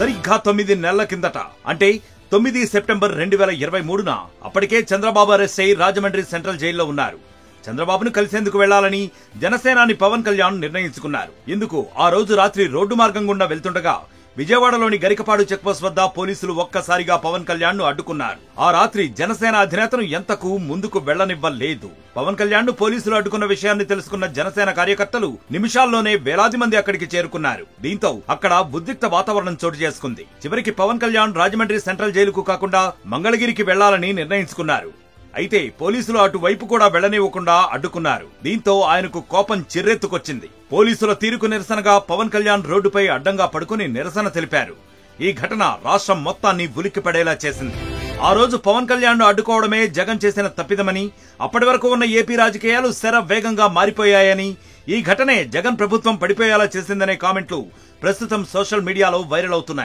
సరిగ్గా 9 నెలల కిందట అంటే 9 సెప్టెంబర్ 2023న అప్పటికే చంద్రబాబు అరెస్ట్ అయి రాజమండ్రి సెంట్రల్ జైల్లో ఉన్నారు. చంద్రబాబును కలిసేందుకు వెళ్లాలని జనసేనాని పవన్ కళ్యాణ్ నిర్ణయించుకున్నారు. ఇందుకు ఆ రోజు రాత్రి రోడ్డు మార్గం గుండా వెళ్తుండగా విజయవాడలోని గరికపాడు చెక్పోస్ట్ వద్ద పోలీసులు ఒక్కసారిగా పవన్ కళ్యాణ్ ను అడ్డుకున్నారు. ఆ రాత్రి జనసేన అధినేతను ఎంతకు ముందుకు వెళ్లనివ్వలేదు. పవన్ కళ్యాణ్ ను పోలీసులు అడ్డుకున్న విషయాన్ని తెలుసుకున్న జనసేన కార్యకర్తలు నిమిషాల్లోనే వేలాది మంది అక్కడికి చేరుకున్నారు. దీంతో అక్కడ ఉద్రిక్త వాతావరణం చోటు చేసుకుంది. చివరికి పవన్ కళ్యాణ్ రాజమండ్రి సెంట్రల్ జైలుకు కాకుండా మంగళగిరికి వెళ్లాలని నిర్ణయించుకున్నారు. అయితే పోలీసులు అటువైపు కూడా వెళ్లనివ్వకుండా అడ్డుకున్నారు. దీంతో ఆయనకు కోపం చిర్రెత్తుకొచ్చింది. పోలీసుల తీరుకు నిరసనగా పవన్ కళ్యాణ్ రోడ్డుపై అడ్డంగా పడుకుని నిరసన తెలిపారు. ఈ ఘటన రాష్ట్రం మొత్తాన్ని ఉలిక్కిపడేలా చేసింది. ఆ రోజు పవన్ కళ్యాణ్ ను అడ్డుకోవడమే జగన్ చేసిన తప్పిదమని, అప్పటి వరకు ఉన్న ఏపీ రాజకీయాలు శర వేగంగా మారిపోయాయని, ఈ ఘటనే జగన్ ప్రభుత్వం పడిపోయేలా చేసిందనే కామెంట్లు ప్రస్తుతం సోషల్ మీడియాలో వైరల్ అవుతున్నాయి.